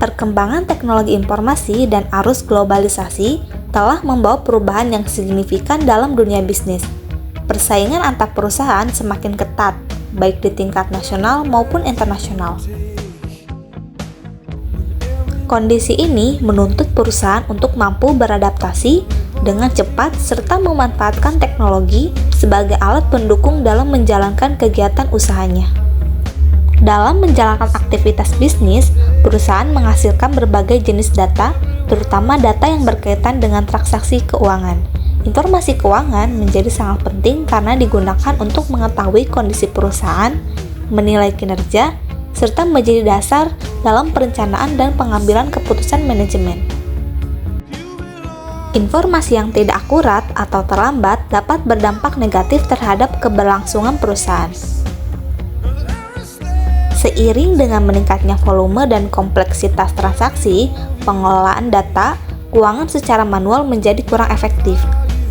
Perkembangan teknologi informasi dan arus globalisasi telah membawa perubahan yang signifikan dalam dunia bisnis. Persaingan antar perusahaan semakin ketat, baik di tingkat nasional maupun internasional. Kondisi ini menuntut perusahaan untuk mampu beradaptasi dengan cepat serta memanfaatkan teknologi sebagai alat pendukung dalam menjalankan kegiatan usahanya. Dalam menjalankan aktivitas bisnis, perusahaan menghasilkan berbagai jenis data, terutama data yang berkaitan dengan transaksi keuangan. Informasi keuangan menjadi sangat penting karena digunakan untuk mengetahui kondisi perusahaan, menilai kinerja, serta menjadi dasar dalam perencanaan dan pengambilan keputusan manajemen. Informasi yang tidak akurat atau terlambat dapat berdampak negatif terhadap keberlangsungan perusahaan. Seiring dengan meningkatnya volume dan kompleksitas transaksi, pengelolaan data keuangan secara manual menjadi kurang efektif.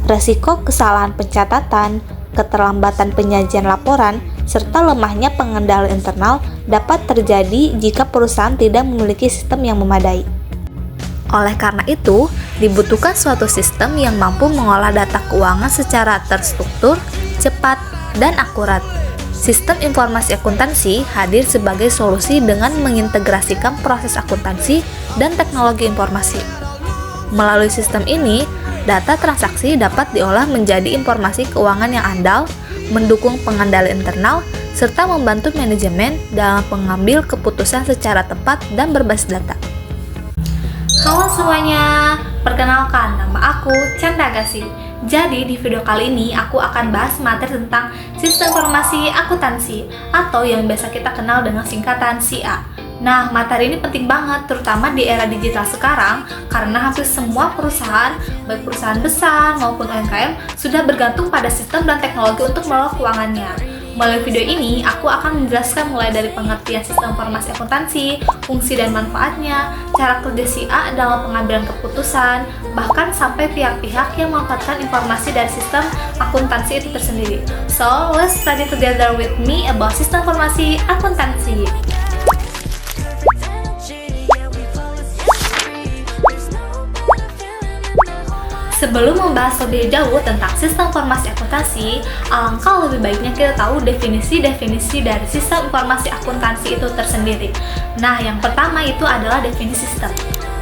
Resiko kesalahan pencatatan, keterlambatan penyajian laporan, serta lemahnya pengendalian internal dapat terjadi jika perusahaan tidak memiliki sistem yang memadai. Oleh karena itu, dibutuhkan suatu sistem yang mampu mengolah data keuangan secara terstruktur, cepat, dan akurat. Sistem informasi akuntansi hadir sebagai solusi dengan mengintegrasikan proses akuntansi dan teknologi informasi. Melalui sistem ini, data transaksi dapat diolah menjadi informasi keuangan yang andal, mendukung pengendalian internal, serta membantu manajemen dalam mengambil keputusan secara tepat dan berbasis data. Halo semuanya, perkenalkan nama aku Chandra Agassi. Jadi di video kali ini aku akan bahas materi tentang sistem informasi akuntansi atau yang biasa kita kenal dengan singkatan SIA. Nah, materi ini penting banget terutama di era digital sekarang karena hampir semua perusahaan, baik perusahaan besar maupun UMKM sudah bergantung pada sistem dan teknologi untuk mengelola keuangannya. Melalui video ini, aku akan menjelaskan mulai dari pengertian sistem informasi akuntansi, fungsi dan manfaatnya, cara kerja SIA dalam pengambilan keputusan, bahkan sampai pihak-pihak yang memanfaatkan informasi dari sistem akuntansi itu tersendiri. So, let's study together with me about sistem informasi akuntansi. Sebelum membahas lebih jauh tentang sistem informasi akuntansi, alangkah lebih baiknya kita tahu definisi-definisi dari sistem informasi akuntansi itu tersendiri. Nah, yang pertama itu adalah definisi sistem.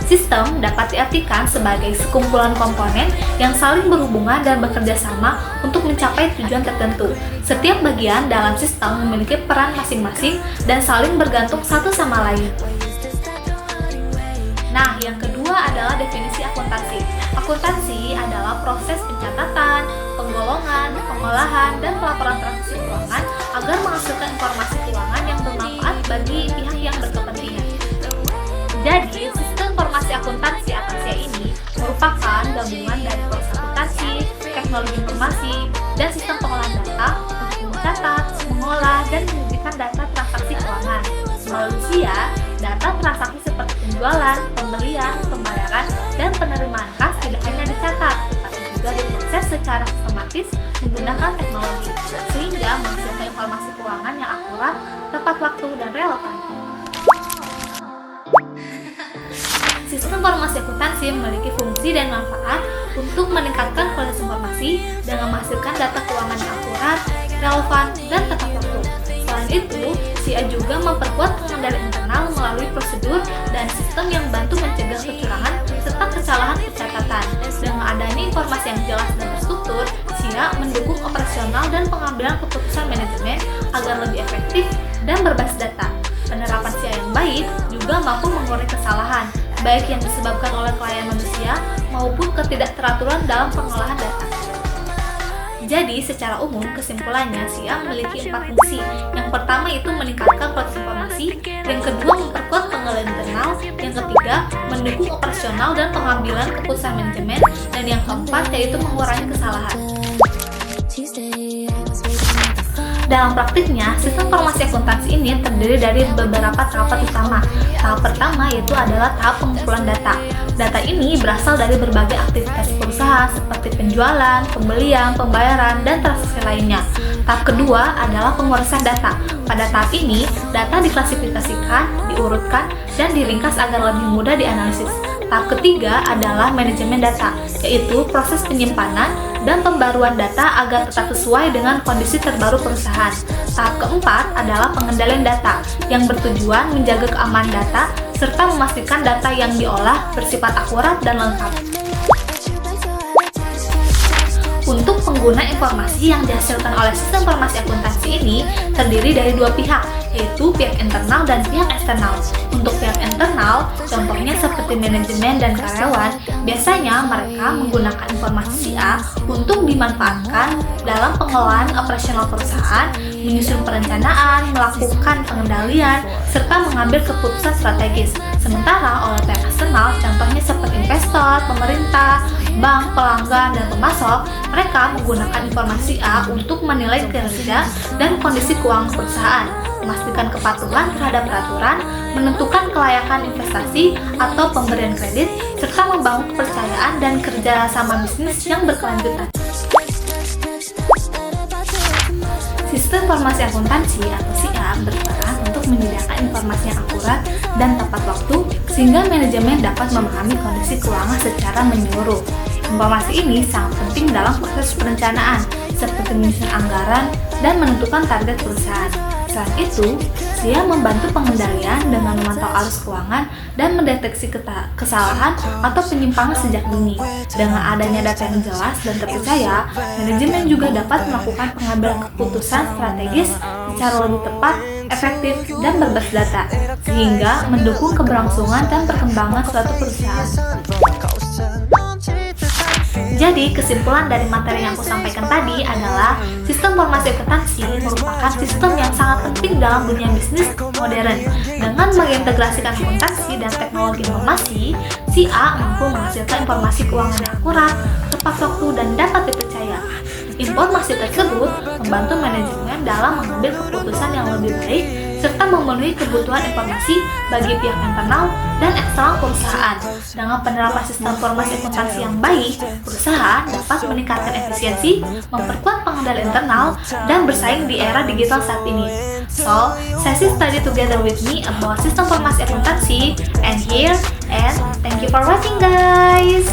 Sistem dapat diartikan sebagai sekumpulan komponen yang saling berhubungan dan bekerja sama untuk mencapai tujuan tertentu. Setiap bagian dalam sistem memiliki peran masing-masing dan saling bergantung satu sama lain. Nah, yang kedua adalah definisi akuntansi. Akuntansi adalah proses pencatatan, penggolongan, pengolahan, dan pelaporan transaksi keuangan agar menghasilkan informasi keuangan yang bermanfaat bagi pihak yang berkepentingan. Jadi, sistem informasi akuntansi atau SIA ini merupakan gabungan dari proses akuntansi, teknologi informasi, dan sistem pengolahan data untuk mencatat, mengolah, dan menunjukkan data transaksi keuangan. Melalui SIA, data transaksi seperti penjualan, pembelian, pembayaran, dan penerimaan kas tidak hanya dicatat, tetapi juga diproses secara sistematis menggunakan teknologi, sehingga menghasilkan informasi keuangan yang akurat, tepat waktu, dan relevan. Sistem informasi akuntansi memiliki fungsi dan manfaat untuk meningkatkan kualitas informasi dengan menghasilkan data keuangan yang akurat, relevan, dan tepat waktu. Selain itu, SIA juga memperkuat pengendalian internal melalui prosedur dan sistem yang bantu mencegah kecurangan serta kesalahan pencatatan. Dengan adanya informasi yang jelas dan terstruktur, SIA mendukung operasional dan pengambilan keputusan manajemen agar lebih efektif dan berbasis data. Penerapan SIA yang baik juga mampu mengurangi kesalahan, baik yang disebabkan oleh kelalaian manusia maupun ketidakteraturan dalam pengolahan data. Jadi, secara umum, kesimpulannya SIA memiliki 4 fungsi. Yang pertama itu meningkatkan kualitas informasi, yang kedua memperkuat pengendalian internal, yang ketiga mendukung operasional dan pengambilan keputusan manajemen, dan yang keempat yaitu mengurangi kesalahan. Dalam praktiknya, sistem informasi akuntansi ini terdiri dari beberapa tahapan utama. Tahap pertama yaitu adalah tahap pengumpulan data. Data ini berasal dari berbagai aktivitas perusahaan seperti penjualan, pembelian, pembayaran, dan transaksi lainnya. Tahap kedua adalah pengurasan data. Pada tahap ini, data diklasifikasikan, diurutkan, dan diringkas agar lebih mudah dianalisis. Tahap ketiga adalah manajemen data, yaitu proses penyimpanan dan pembaruan data agar tetap sesuai dengan kondisi terbaru perusahaan. Tahap keempat adalah pengendalian data, yang bertujuan menjaga keamanan data serta memastikan data yang diolah bersifat akurat dan lengkap. Untuk pengguna informasi yang dihasilkan oleh sistem informasi akuntansi ini terdiri dari dua pihak, yaitu pihak internal dan pihak eksternal. Untuk pihak internal, contohnya seperti manajemen dan karyawan, biasanya mereka menggunakan informasi A untuk dimanfaatkan dalam pengelolaan operasional perusahaan, menyusun perencanaan, melakukan pengendalian, serta mengambil keputusan strategis. Sementara oleh pihak eksternal, contohnya seperti investor, pemerintah, bank, pelanggan, dan pemasok, mereka menggunakan informasi A untuk menilai kinerja dan kondisi keuangan perusahaan, memastikan kepatuhan terhadap peraturan, menentukan kelayakan investasi atau pemberian kredit, serta membangun kepercayaan dan kerjasama bisnis yang berkelanjutan. Sistem informasi akuntansi atau SIA berperan untuk menyediakan informasi yang akurat dan tepat waktu sehingga manajemen dapat memahami kondisi keuangan secara menyeluruh. Informasi ini sangat penting dalam proses perencanaan, seperti menyusun anggaran dan menentukan target perusahaan. Selain itu, SIA membantu pengendalian dengan memantau arus keuangan dan mendeteksi kesalahan atau penyimpangan sejak dini. Dengan adanya data yang jelas dan terpercaya, manajemen juga dapat melakukan pengambilan keputusan strategis secara lebih tepat, efektif, dan berbasis data, sehingga mendukung keberlangsungan dan perkembangan suatu perusahaan. Jadi, kesimpulan dari materi yang aku sampaikan tadi adalah sistem informasi akuntansi merupakan sistem yang sangat penting dalam dunia bisnis modern. Dengan mengintegrasikan akuntansi dan teknologi informasi, SIA mampu menghasilkan informasi keuangan yang akurat, tepat waktu, dan dapat dipercaya. Informasi tersebut membantu manajemen dalam mengambil keputusan yang lebih baik serta memenuhi kebutuhan informasi bagi pihak internal dan eksternal perusahaan. Dengan penerapan sistem informasi akuntansi yang baik, perusahaan dapat meningkatkan efisiensi, memperkuat pengendalian internal, dan bersaing di era digital saat ini. So, sesi study together with me about sistem informasi akuntansi and here, and thank you for watching, guys!